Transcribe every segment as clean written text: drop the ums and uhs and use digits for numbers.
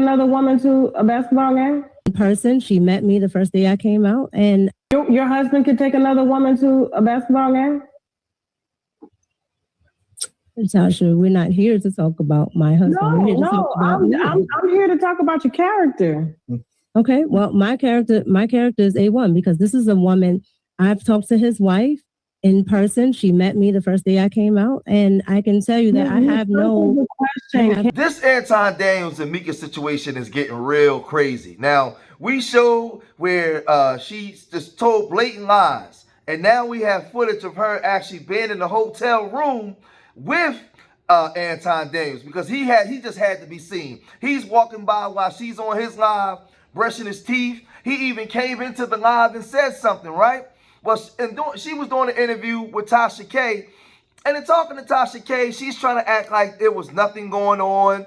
Another woman to a basketball game? In person, she met me the first day I came out, and your husband could take another woman to a basketball game? Tasha, we're not here to talk about my husband. I'm here to talk about your character. Okay, well, my character is A1 because this is a woman. I've talked to his wife in person. She met me the first day I came out, and I can tell you that I have no question. This Anton Daniels and Mica situation is getting real crazy. Now, we showed where she just told blatant lies, and now we have footage of her actually being in the hotel room with Anton Daniels because he just had to be seen. He's walking by while she's on his live, brushing his teeth. He even came into the live and said something, right? Well, she was doing an interview with Tasha K, and in talking to Tasha K, she's trying to act like there was nothing going on.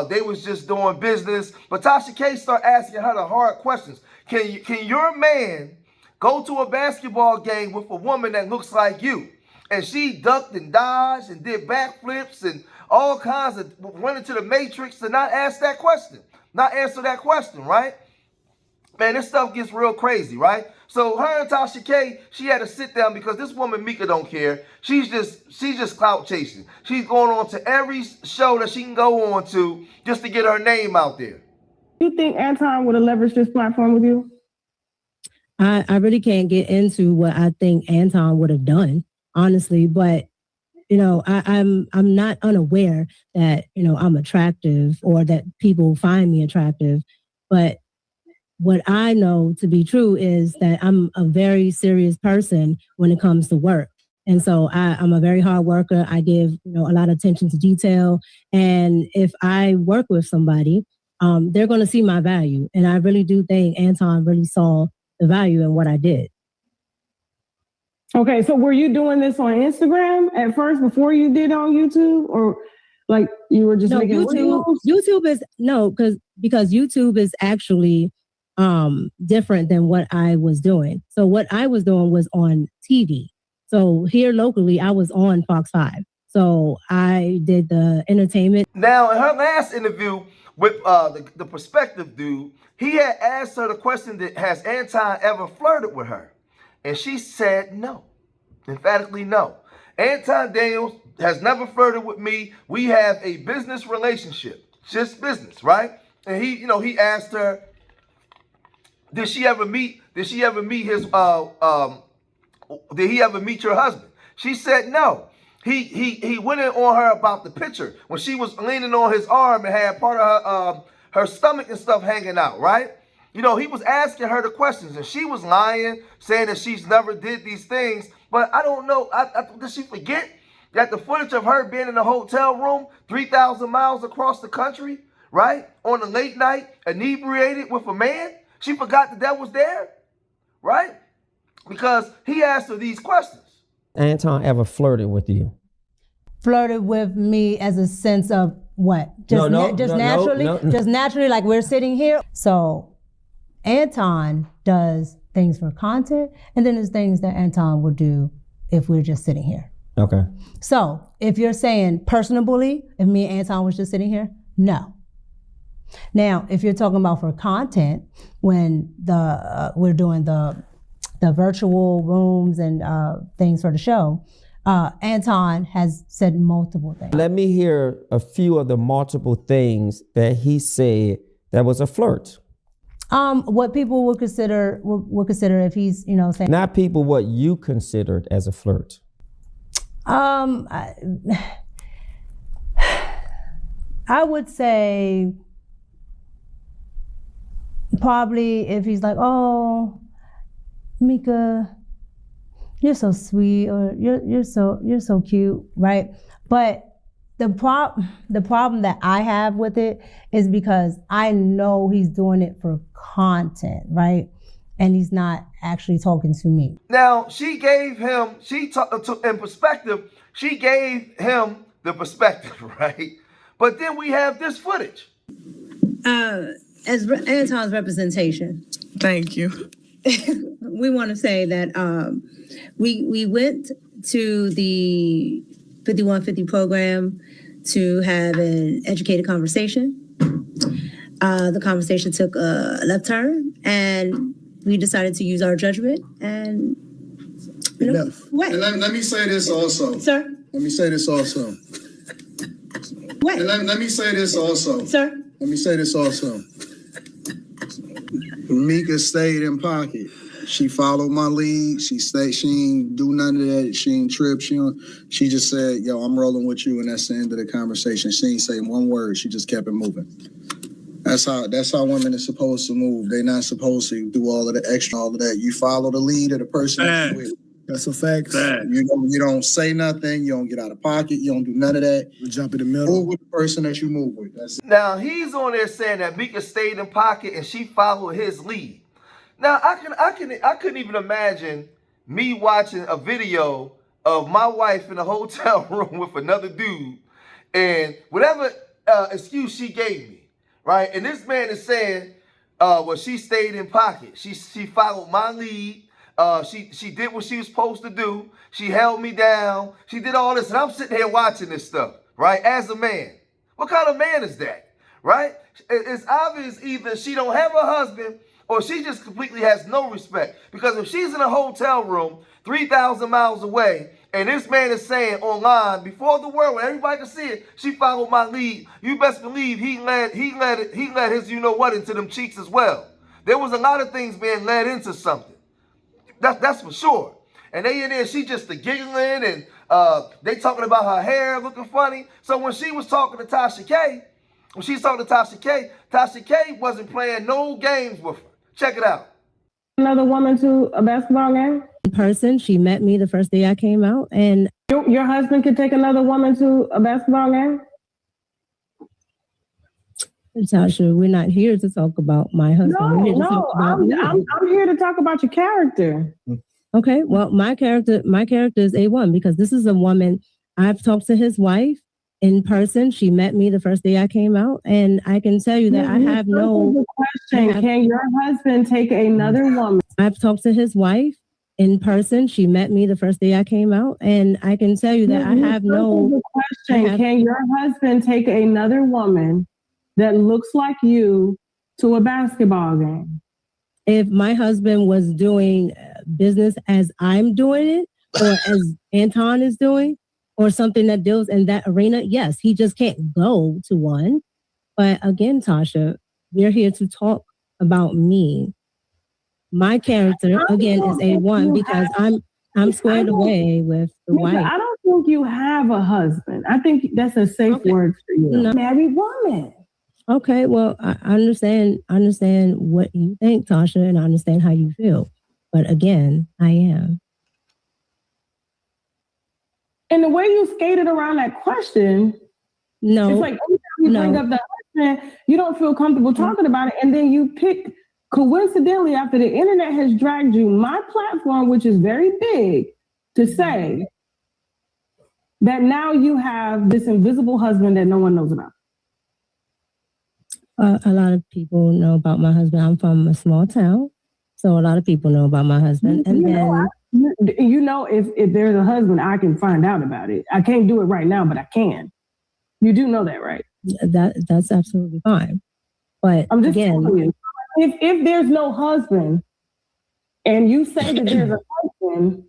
They was just doing business. But Tasha K started asking her the hard questions. Can your man go to a basketball game with a woman that looks like you? And she ducked and dodged and did backflips and all kinds of went into the matrix to not answer that question, right? Man, this stuff gets real crazy, right? So her and Tasha K, she had to sit down because this woman Mica don't care. She's just clout chasing. She's going on to every show that she can go on to just to get her name out there. You think Anton would have leveraged this platform with you? I really can't get into what I think Anton would have done, honestly, but you know, I'm not unaware that, you know, I'm attractive or that people find me attractive, but what I know to be true is that I'm a very serious person when it comes to work. And so I'm a very hard worker. I give, you know, a lot of attention to detail. And if I work with somebody, they're going to see my value. And I really do think Anton really saw the value in what I did. Okay, so were you doing this on Instagram at first before you did on YouTube, or like you were just making YouTube is because YouTube is actually different than what I was doing. So what I was doing was on TV. So here locally, I was on Fox 5. So I did the entertainment. Now, in her last interview with the prospective dude, he had asked her the question that has Anton ever flirted with her? And she said no. Emphatically no. Anton Daniels has never flirted with me. We have a business relationship. Just business, right? And he asked her, did he ever meet your husband? She said no. He went in on her about the picture when she was leaning on his arm and had part of her stomach and stuff hanging out, right? You know, he was asking her the questions and she was lying, saying that she's never did these things. But I don't know. Did she forget that the footage of her being in a hotel room 3,000 miles across the country, right, on a late night, inebriated with a man? She forgot that was there, right? Because he asked her these questions. Anton ever flirted with you? Flirted with me as a sense of what? Just naturally, like we're sitting here. So Anton does things for content, and then there's things that Anton would do if we're just sitting here. Okay. So if you're saying personally, if me and Anton was just sitting here, no. Now, if you're talking about for content, when we're doing the virtual rooms and things for the show, Anton has said multiple things. Let me hear a few of the multiple things that he said that was a flirt. What people would consider if he's, you know, saying. Not people, what you considered as a flirt. I would say probably if he's like, oh, Mica, you're so sweet, or you're so cute, right? But the problem that I have with it is because I know he's doing it for content, right? And he's not actually talking to me. Now, she gave him, in perspective, she gave him the perspective, right? But then we have this footage. As Anton's representation. Thank you. We want to say that we went to the 5150 program to have an educated conversation. the conversation took a left turn, and we decided to use our judgment and Enough. what? And let me say this also. Sir? Let me say this also. What? And let me say this also. Sir? Let me say this also. Mica stayed in pocket. She followed my lead. She stayed. She ain't do none of that. She ain't trip. She just said, "Yo, I'm rolling with you," and that's the end of the conversation. She ain't say one word. She just kept it moving. That's how women are supposed to move. They're not supposed to do all of the extra, all of that. You follow the lead of the person that you're with. That's a fact. You don't say nothing. You don't get out of pocket. You don't do none of that. You jump in the middle. Move with the person that you move with. That's it. Now he's on there saying that Mica stayed in pocket and she followed his lead. Now I couldn't even imagine me watching a video of my wife in a hotel room with another dude and whatever excuse she gave me, right? And this man is saying, well, she stayed in pocket. She followed my lead. She did what she was supposed to do. She held me down. She did all this, and I'm sitting here watching this stuff, right? As a man, what kind of man is that, right? It's obvious either she don't have a husband or she just completely has no respect. Because if she's in a hotel room 3,000 miles away, and this man is saying online before the world, when everybody can see it, she followed my lead. You best believe he led his you know what into them cheeks as well. There was a lot of things being led into something. That's for sure. And they in there, she just giggling and they talking about her hair looking funny. So when she was talking to Tasha K, Tasha K wasn't playing no games with her. Check it out. Another woman to a basketball game? In person, she met me the first day I came out, and Your husband could take another woman to a basketball game? Tasha, we're not here to talk about my husband. We're here to talk about me. I'm here to talk about your character. Okay, well, my character is A1 because this is a woman. I've talked to his wife in person. She met me the first day I came out, and I can tell you that I have no question. Can your husband take another woman? I've talked to his wife in person. She met me the first day I came out, and I can tell you that I have no question. Can your husband take another woman that looks like you to a basketball game? If my husband was doing business as I'm doing it, or as Anton is doing, or something that deals in that arena, yes, he just can't go to one. But again, Tasha, we're here to talk about me. My character, again, is A1 because I'm squared away with the wife. I don't think you have a husband. I think that's a safe word for you. No. Married woman. Okay, well, I understand what you think, Tasha, and I understand how you feel. But again, I am. And the way you skated around that question, No. it's like every time you bring up the husband, you don't feel comfortable talking about it. And then you pick, coincidentally, after the internet has dragged you, my platform, which is very big, to say that now you have this invisible husband that no one knows about. A lot of people know about my husband. I'm from a small town, so a lot of people know about my husband. And if there's a husband, I can find out about it. I can't do it right now, but I can. You do know that, right? That's absolutely fine. But I'm just again, telling you, if there's no husband, and you say that there's a husband,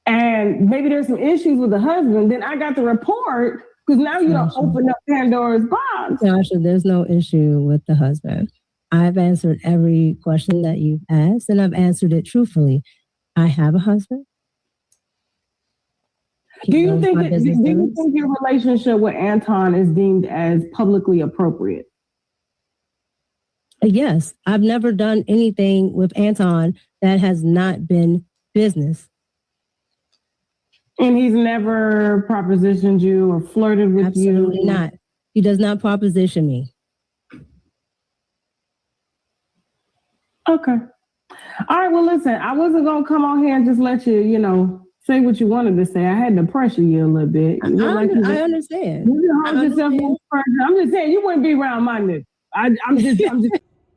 and maybe there's some issues with the husband, then I got the report. Because now you don't open up Pandora's box. Tasha, there's no issue with the husband. I've answered every question that you've asked, and I've answered it truthfully. I have a husband. Do you think your relationship with Anton is deemed as publicly appropriate? Yes. I've never done anything with Anton that has not been business. And he's never propositioned you or flirted with you? Absolutely not. He does not proposition me. Okay. All right, well, listen, I wasn't going to come on here and just let you, say what you wanted to say. I had to pressure you a little bit. I understand. I'm just saying, you wouldn't be around my nigga. I'm just.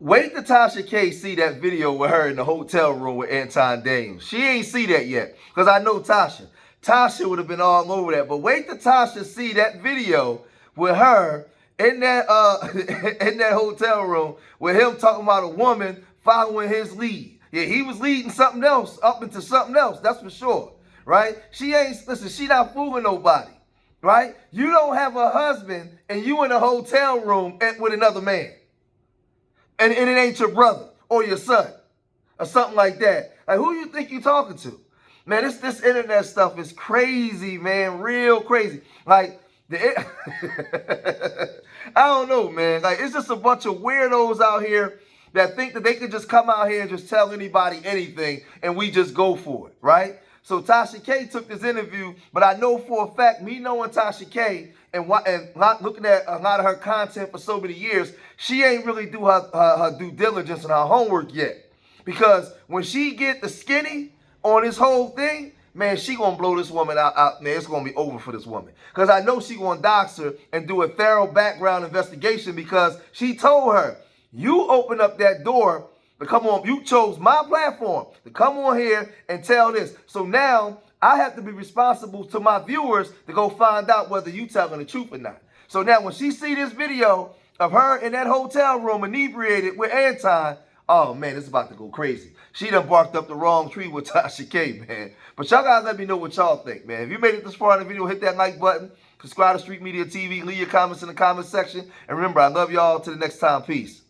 Wait till Tasha K see that video with her in the hotel room with Anton Daniels. She ain't see that yet, because I know Tasha. Tasha would have been all over that. But wait till Tasha see that video with her in that in that hotel room with him talking about a woman following his lead. Yeah, he was leading something else up into something else, that's for sure, right? She not fooling nobody, right? You don't have a husband and you in a hotel room with another man. And it ain't your brother or your son or something like that. Like, who you think you talking to? Man, this internet stuff is crazy, man, real crazy. Like, I don't know, man. Like, it's just a bunch of weirdos out here that think that they could just come out here and just tell anybody anything and we just go for it, right? So Tasha K took this interview, but I know for a fact, me knowing Tasha K and not looking at a lot of her content for so many years, she ain't really do her due diligence and her homework yet. Because when she get the skinny on this whole thing, man, she gonna blow this woman out. Man, it's gonna be over for this woman. Because I know she gonna dox her and do a thorough background investigation because she told her, you open up that door to come on, you chose my platform to come on here and tell this. So now I have to be responsible to my viewers to go find out whether you telling the truth or not. So now when she see this video of her in that hotel room inebriated with Anton, oh man, it's about to go crazy. She done barked up the wrong tree with Tasha K, man. But y'all guys let me know what y'all think, man. If you made it this far in the video, hit that like button. Subscribe to Street Media TV. Leave your comments in the comment section. And remember, I love y'all. Till the next time. Peace.